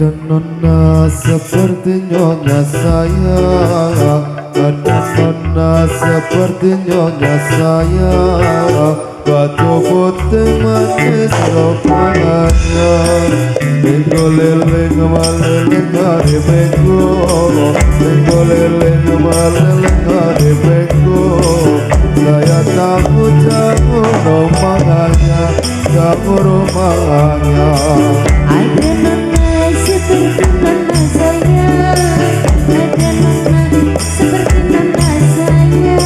Ada nona seperti nyonya saya, ada nona seperti nyonya saya, batu putih manis rupanya, minggu leleng maleleng hari minggu, minggu leleng maleleng hari minggu. Saya takut jauh rumahnya, jauh rumahnya. Ada nona seperti nona saya, ada nona seperti nona saya,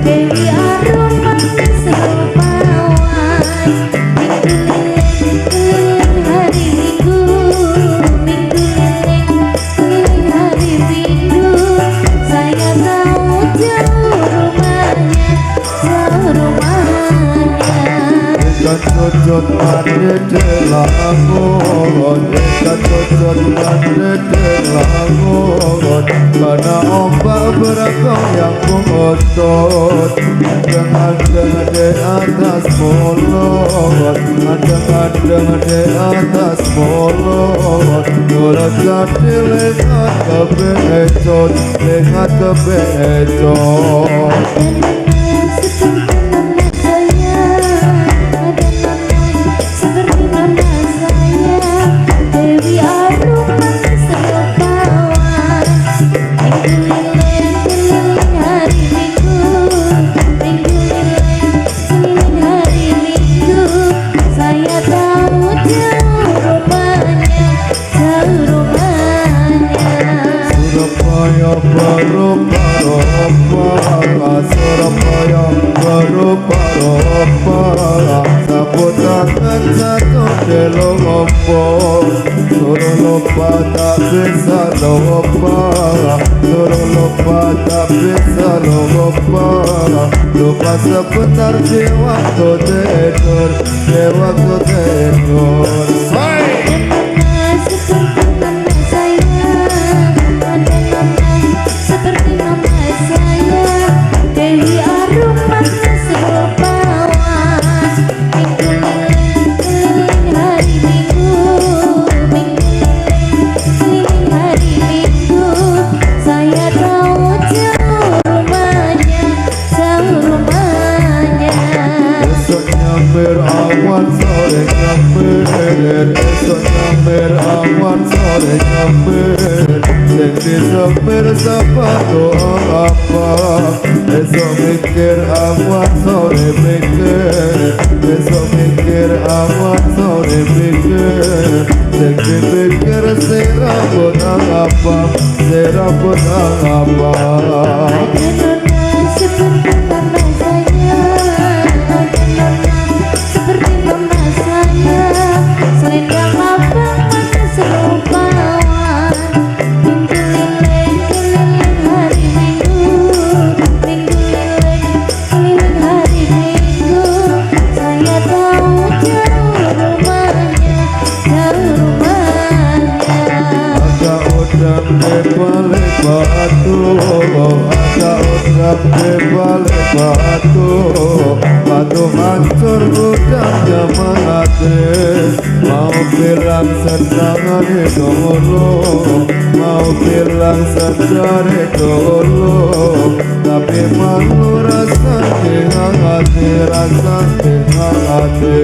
Dewi Arum manis rupawan, keliling hari Minggu, Minggu keliling hari Minggu. Saya tahu jauh rumahnya, jauh rumahnya. Ikan cucut mandi dilamun, ikan cucut mandi dilamun, karena ombak berakong yang mengotot. Adeng-adeng di atas mulut, adeng-adeng di atas mulut, surat jadi lengat kebecut, lengat kebecut. Surabaya berupa-rupa, sambut tangan satu di lompok, suruh lupa tak bisa lupa, suruh lupa tak bisa lupa, lupa sebentar di waktu tidur, di waktu tidur. Awan sore nyamber, esok nyamber awan sore nyamber, sing disepir sepatu apa, esok mikir awan sore mikir, esok mikir awan sore mikir, sing dipikir si rambut apa, si rambut apa. Di balik batu, ada udang di balik batu, batu hancur udangnya mati. Mau bilang senang itu dulu, mau bilang sedar itu dulu, tapi malu rasa di hati, rasa di hati.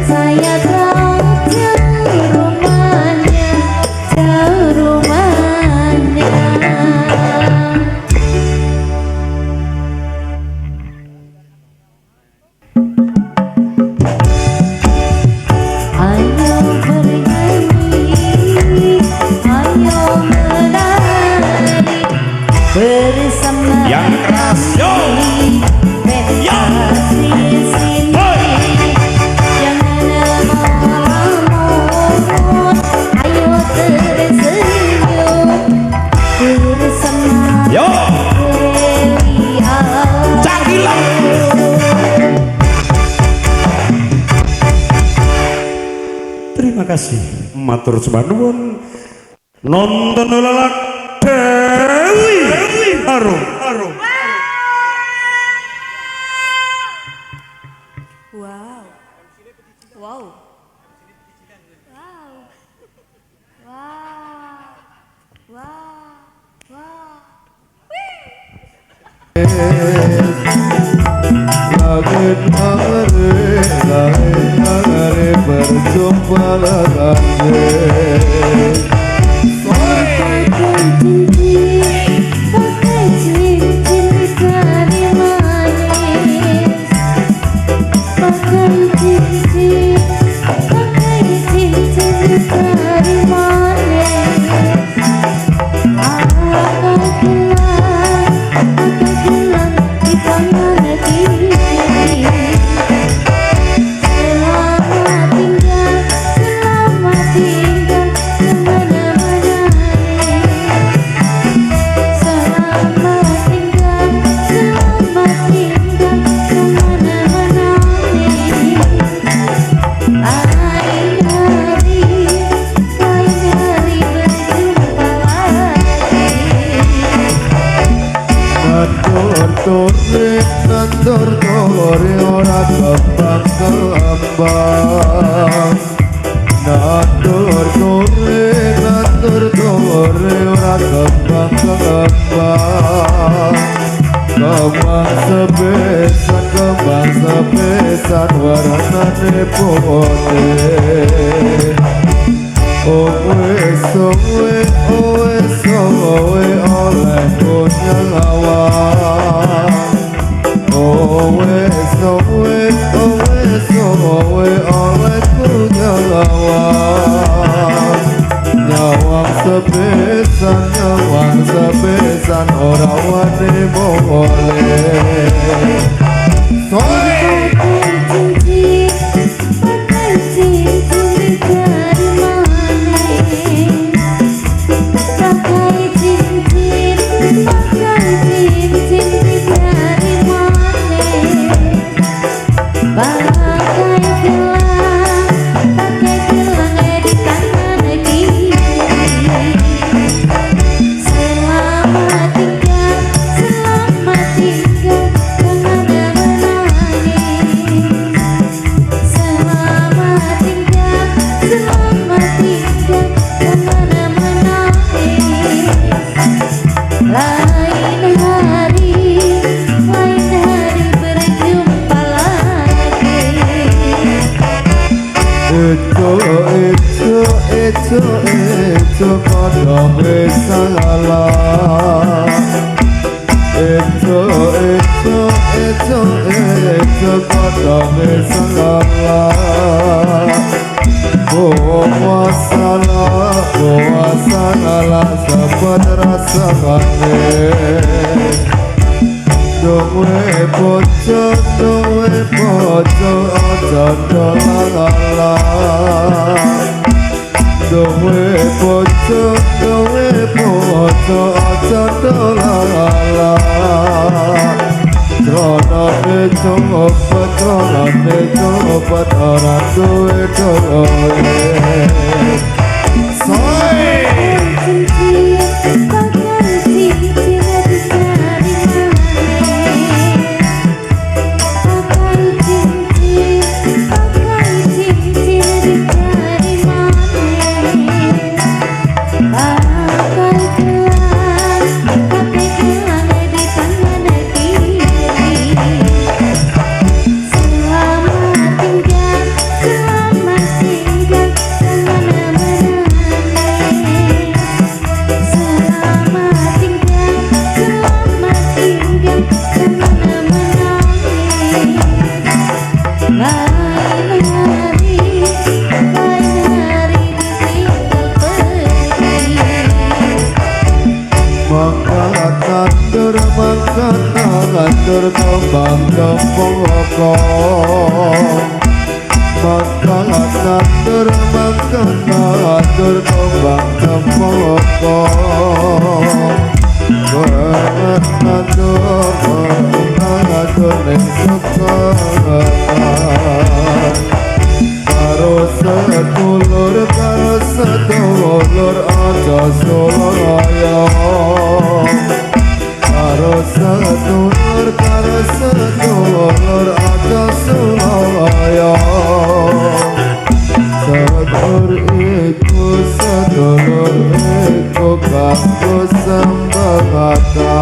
Saya tahu jauh rumahnya, kasih matur sembah nuwun nonton lalak Dewi Harum. Wow. Wow. Wow. Wow. Wow. Wow. Langit mengeri berjumpa lagi. Pakai cincin dari manis. Pakai cincin dari manis. Pakai gelang di tangan kiri. Selamat tinggal kemana-mana. Selamat tinggal kemana-mana. Lain hari berjumpa lagi. Nandur tore ora kembang. Nandur tore ora kembang. Kembang sebesan warnane putih. Owe oleh punya lawan. Owe oleh punya lawan. Nyawang sebesan orang wani boleh. Pakai cincin dari manis. Pakai cincin dari manis. Pakai gelang di tangan kiri. Selamat tinggal kemana-mana. Selamat tinggal kemana-mana. Lain hari berjumpa lagi. Itu kodong salah. Itu kodong salah. Bawa salah sempat rasakannya. Doe pocok aja dolalah. Doe pocok aja dolalah. Tronane copet ora duwe doe. Nandur kembang kempong. Nandur kembang kempong. Nandur ning sekolahan. Karo sedulur sedulur karo sedulur aja sulaya sedulur iku sedulur iku kanggo sembahata